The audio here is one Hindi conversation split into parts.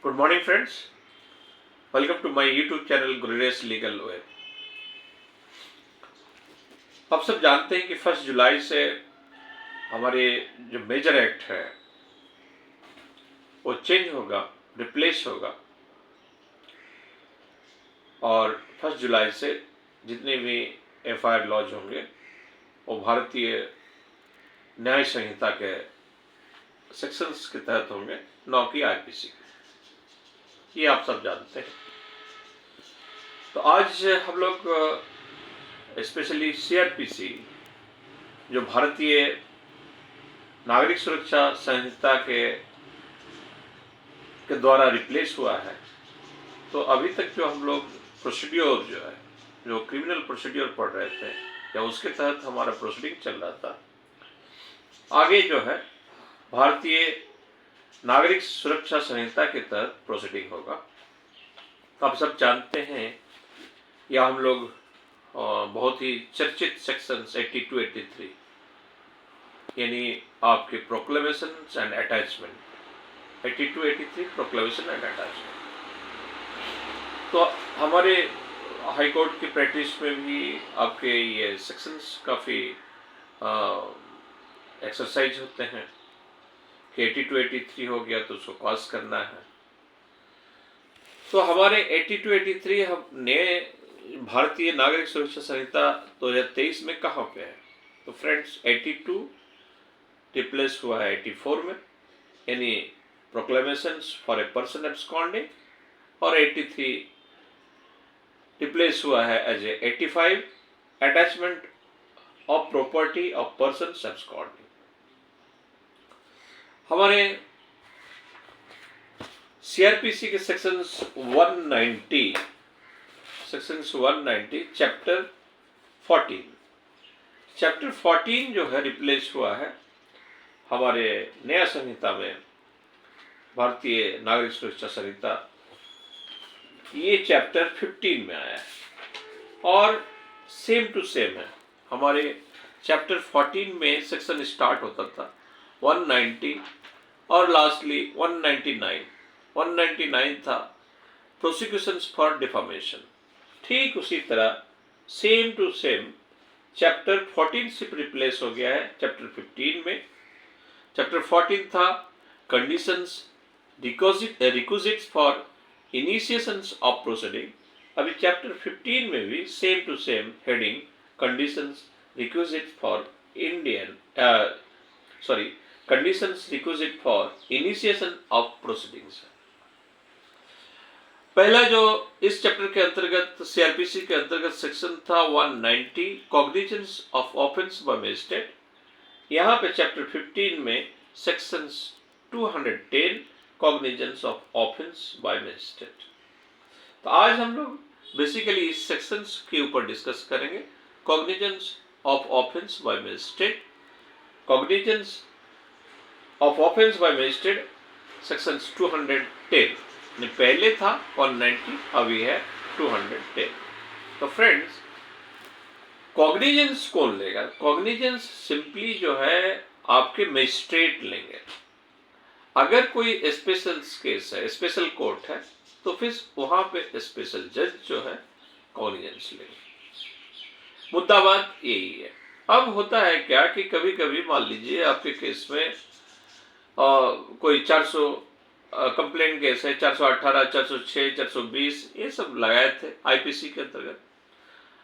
Good morning, friends. Welcome to my YouTube channel Gururesh legal web. आप सब जानते हैं कि 1 जुलाई से हमारे जो मेजर एक्ट है वो चेंज होगा, रिप्लेस होगा और 1 जुलाई से जितने भी एफआईआर लॉन्च होंगे वो भारतीय न्याय संहिता के सेक्शंस के तहत होंगे, न कि आईपीसी के। ये आप सब जानते हैं। तो आज हम लोग स्पेशली सीआरपीसी जो भारतीय नागरिक सुरक्षा संहिता के द्वारा रिप्लेस हुआ है, तो अभी तक जो हम लोग प्रोसीड्योर जो है, जो क्रिमिनल प्रोसीड्योर पढ़ रहे थे या उसके तहत हमारा प्रोसीडिंग चल रहा था, आगे जो है भारतीय नागरिक सुरक्षा संहिता के तहत प्रोसीडिंग होगा। तो आप सब जानते हैं या हम लोग बहुत ही चर्चित सेक्शंस 82, 83 यानी आपके proclamation and attachment, 82, 83 proclamation and attachment. तो हमारे हाई कोर्ट की प्रैक्टिस में भी आपके ये सेक्शंस काफ़ी एक्सरसाइज होते हैं कि 82, 83 हो गया तो उसको कॉज करना है। तो हमारे 82, 83 हमने भारतीय नागरिक सुरक्षा संहिता 2023 में कहाँ पे है? तो फ्रेंड्स 82 रिप्लेस हुआ है 84 में, यानी proclamations for a person absconding, और 83 रिप्लेस हुआ है as a 85 attachment of property of person absconding. हमारे सीआरपीसी के सेक्शंस 190 चैप्टर 14 जो है रिप्लेस हुआ है हमारे नया संहिता में, भारतीय नागरिक सुरक्षा संहिता। ये चैप्टर 15 में आया है और सेम टू सेम है। हमारे चैप्टर 14 में सेक्शन स्टार्ट होता था 190 और लास्टली 199 था प्रोसिक्यूशंस फॉर डिफामेशन। ठीक उसी तरह सेम टू सेम चैप्टर 14 से रिप्लेस हो गया है चैप्टर 15 में। चैप्टर 14 था conditions requisites for initiations of proceeding. अभी चैप्टर 15 में भी same to same heading conditions requisite for conditions requisite for initiation of proceedings. पहला जो इस चैप्टर के अंतर्गत सीआरपीसी के अंतर्गत सेक्शन था 190 cognizance of offence by magistrate. यहाँ पे चैप्टर 15 में sections 210 cognizance of offence by magistrate. तो आज हम लोग बेसिकली इस सेक्शंस के ऊपर डिस्कस करेंगे। Cognizance of offence by magistrate, cognizance of offence by magistrate sections 210 ने पहले था 190, अभी है 210। तो फ्रेंड्स कॉग्निजेंस कौन लेगा? कॉग्निजेंस सिंपली जो है आपके मजिस्ट्रेट लेंगे। अगर कोई स्पेशल केस है, स्पेशल कोर्ट है, तो फिर वहां पे स्पेशल जज जो है कॉग्निजेंस लेंगे। मुद्दा बात यही है। अब होता है क्या कि कभी कभी मान लीजिए आपके केस में कोई 400 कंप्लेंट केस है, 418, 406, 420 ये सब लगाए थे आईपीसी के अंतर्गत।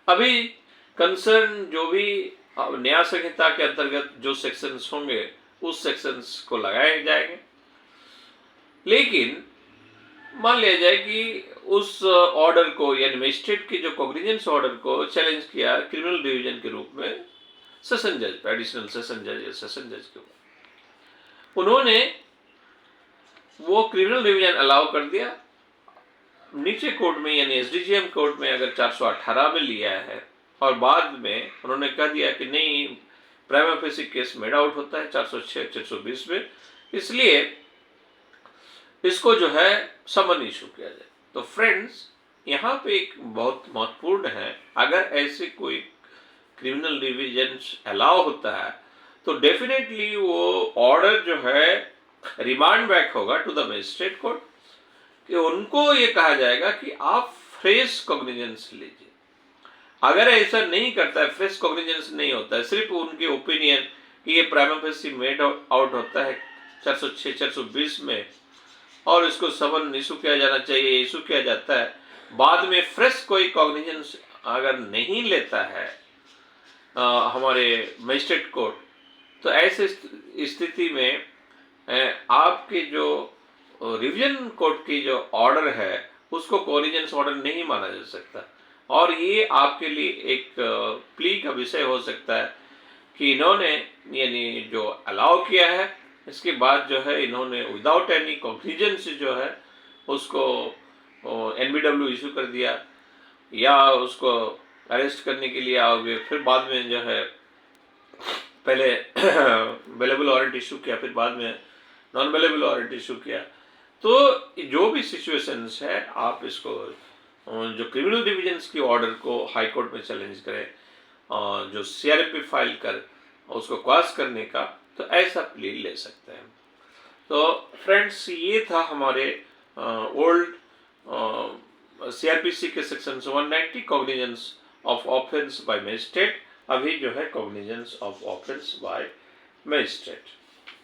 अभी कंसर्न जो भी न्याय संहिता के अंतर्गत जो सेक्शंस होंगे उस सेक्शंस को लगाए जाएंगे। लेकिन मान लिया जाए कि उस ऑर्डर को यानी मजिस्ट्रेट की जो कॉग्निजेंस ऑर्डर को चैलेंज किया क्रिमिनल डिवीजन के रूप में सेशन जज, एडिशनल सेशन जज या सेशन जज के ऊपर, उन्होंने वो क्रिमिनल डिवीजन अलाउ कर दिया। नीचे कोर्ट में यानी एसडीजीएम कोर्ट में अगर 418 में लिया है और बाद में उन्होंने कह दिया कि नहीं, prima facie case made out होता है 406, 420 में, इसलिए इसको जो है समन इशू किया जाए। तो फ्रेंड्स यहाँ पे एक बहुत महत्वपूर्ण है, अगर ऐसे कोई क्रिमिनल डिवीजन अलाउ होता है तो डेफिनेटली वो ऑर्डर जो है रिमांड बैक होगा टू द मजिस्ट्रेट कोर्ट कि उनको ये कहा जाएगा कि आप फ्रेश कॉग्निजेंस लीजिए। अगर ऐसा नहीं करता है, फ्रेश कॉग्निजेंस नहीं होता है, सिर्फ उनके ओपिनियन कि ये प्राइमा फेसी मेड आउट होता है 406 420 में और इसको समन इशू किया जाना चाहिए, इशू किया जाता है, बाद में फ्रेश कोई कॉग्निजेंस अगर नहीं लेता है हमारे मजिस्ट्रेट कोर्ट, तो ऐसे स्थिति में आपके जो रिवीजन कोर्ट की जो ऑर्डर है उसको कॉग्निजेंस ऑर्डर नहीं माना जा सकता और ये आपके लिए एक प्ली का विषय हो सकता है कि इन्होंने यानी जो अलाउ किया है इसके बाद जो है इन्होंने विदाउट एनी कॉग्निजेंस जो है उसको एनबीडब्ल्यू इशू कर दिया या उसको अरेस्ट करने के लिए आओगे, फिर बाद में जो है पहले वेलेबल वारंट इशू किया, फिर बाद में नॉन वेलेबल वारंट इशू किया। तो जो भी सिचुएशंस है आप इसको जो क्रिमिनल डिविजन्स की ऑर्डर को हाई कोर्ट में चैलेंज करें, जो सीआरपी फाइल कर उसको क्वाश करने का, तो ऐसा प्ली ले सकते हैं। तो फ्रेंड्स ये था हमारे ओल्ड सीआरपीसी के section 190 cognizance of offence by magistrate, अभी जो है cognizance of offence by magistrate.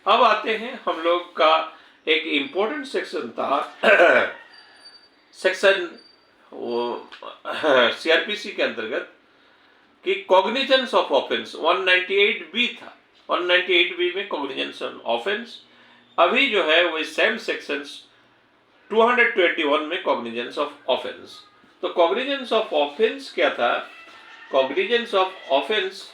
अब आते हैं हम लोग का एक इम्पोर्टेंट सेक्शन था सेक्शन सीआरपीसी के अंतर्गत कि कॉग्निजेंस ऑफ ऑफेंस 198 था। 198 में कॉग्निजेंस ऑफ ऑफेंस, अभी जो है वो सेम सेक्शंस 221 में कॉग्निजेंस ऑफ ऑफेंस। तो कॉग्निजेंस ऑफ ऑफेंस क्या था? कॉग्निजेंस ऑफ ऑफेंस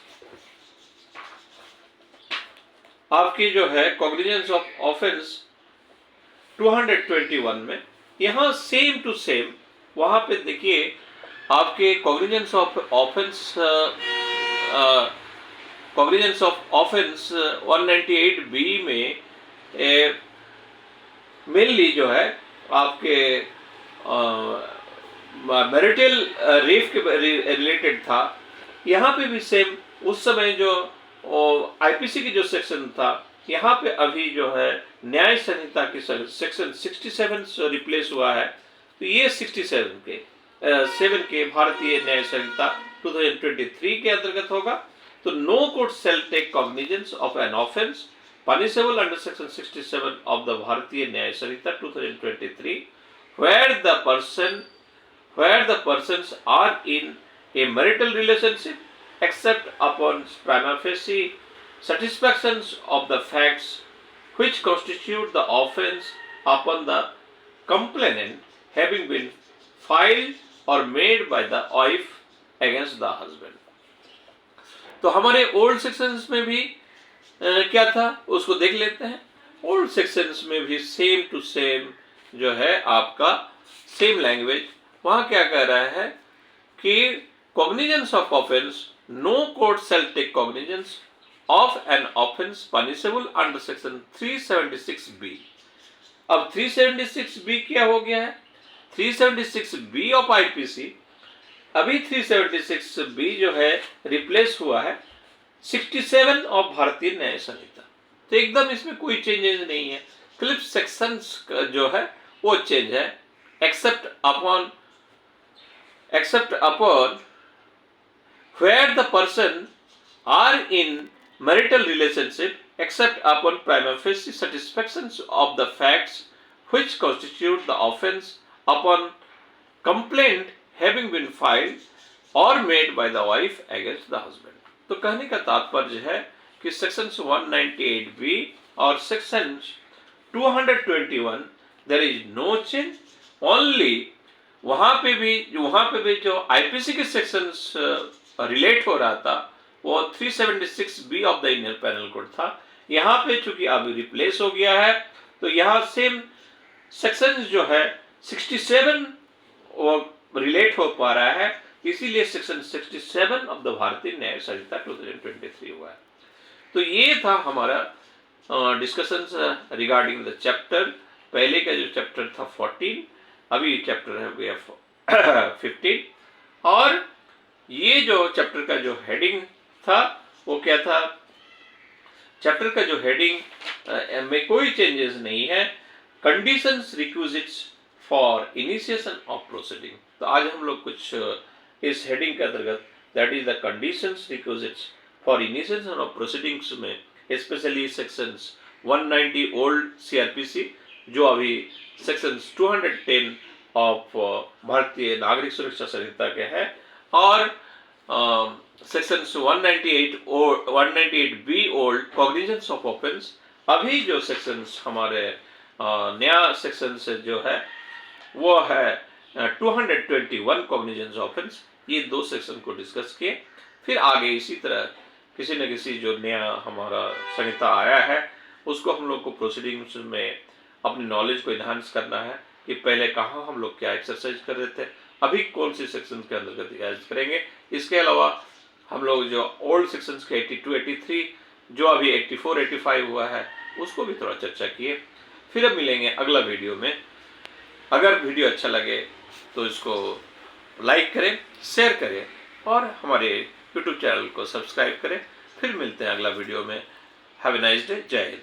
आपकी जो है कॉग्निजेंस ऑफ ऑफेंस 221 में, यहां सेम टू सेम वहां पे देखिए आपके कॉग्निजेंस ऑफ ऑफेंस 198B में मेनली जो है आपके मैरिटल रेप के रिलेटेड था। यहाँ पे भी सेम उस समय जो आईपीसी की जो सेक्शन था, यहाँ पे अभी जो है न्याय संहिता की सेक्शन 67 रिप्लेस हुआ है। तो ये 7 के भारतीय न्याय संहिता 2023 के अंतर्गत होगा। तो no court shall take cognizance of an offence punishable under section 67 of the Bharatiya Nyaya Sanhita 2023 where the persons are in a marital relationship except upon prima facie satisfactions of the facts which constitute the offence upon the complainant having been filed or made by the wife against the husband। तो हमारे ओल्ड सेक्शंस में भी क्या था उसको देख लेते हैं। ओल्ड सेक्शंस में भी सेम टू सेम जो है आपका सेम लैंग्वेज, वहां क्या कह रहा है कि cognizance of offence, no court shall take cognizance of an offence punishable under section 376B। अब 376B क्या हो गया है? 376B ऑफ आईपीसी, अभी 376B जो है रिप्लेस हुआ है 67 ऑफ भारतीय न्याय संहिता। तो एकदम इसमें कोई चेंजेस नहीं है, क्लिप सेक्शंस जो है वो चेंज है। Except upon where the person are in marital relationship except upon prima facie satisfactions of the facts which constitute the offence upon complaint having been filed और made by the wife against the husband. तो कहने का तात्पर्य है कि सेक्शन 198B और section 221 there is no change, only वहां पे भी जो आईपीसी के सेक्शंस रिलेट हो रहा था वो 376B of the Indian penal code था। यहाँ पे चूंकि अभी रिप्लेस हो गया है तो यहाँ सेम सेक्शंस जो है 67 वो रिलेट हो पा रहा है, इसीलिए सेक्शन 67 ऑफ द भारतीय न्याय संहिता 2023 हुआ है। तो ये था हमारा डिस्कशंस रिगार्डिंग द चैप्टर। पहले का जो चैप्टर था 14, अभी चैप्टर है वे 15। और ये जो चैप्टर का जो हेडिंग था वो क्या था? चैप्टर का जो हेडिंग में कोई चेंजेस नहीं है। Conditions requisites for initiation of proceeding. तो आज हम लोग कुछ इस हेडिंग के अंतर्गत that is the conditions requisites for initiation of proceedings में स्पेशली सेक्शंस 190 ओल्ड सीआरपीसी जो अभी सेक्शंस 210 ऑफ भारतीय नागरिक सुरक्षा संहिता के हैं और sections 198 B old cognizance of offence. अभी जो सेक्शंस हमारे नया सेक्शन से जो है वो है 221 कॉग्निजेंस ऑफेंस। ये दो सेक्शन को डिस्कस किए। फिर आगे इसी तरह किसी न किसी जो नया हमारा संहिता आया है उसको हम लोग को प्रोसीडिंग्स में अपनी नॉलेज को इन्हांस करना है कि पहले कहाँ हम लोग क्या एक्सरसाइज कर रहे थे, अभी कौन सी सेक्शन के अंतर्गत एक्सरसाइज करेंगे। इसके अलावा हम लोग जो ओल्ड सेक्शंस के 82, 83 जो अभी 84, 85 हुआ है उसको भी थोड़ा चर्चा किए। फिर अब मिलेंगे अगला वीडियो में। अगर वीडियो अच्छा लगे तो इसको लाइक करें, शेयर करें और हमारे यूट्यूब चैनल को सब्सक्राइब करें। फिर मिलते हैं अगला वीडियो में। Have a nice day. जय हिंद।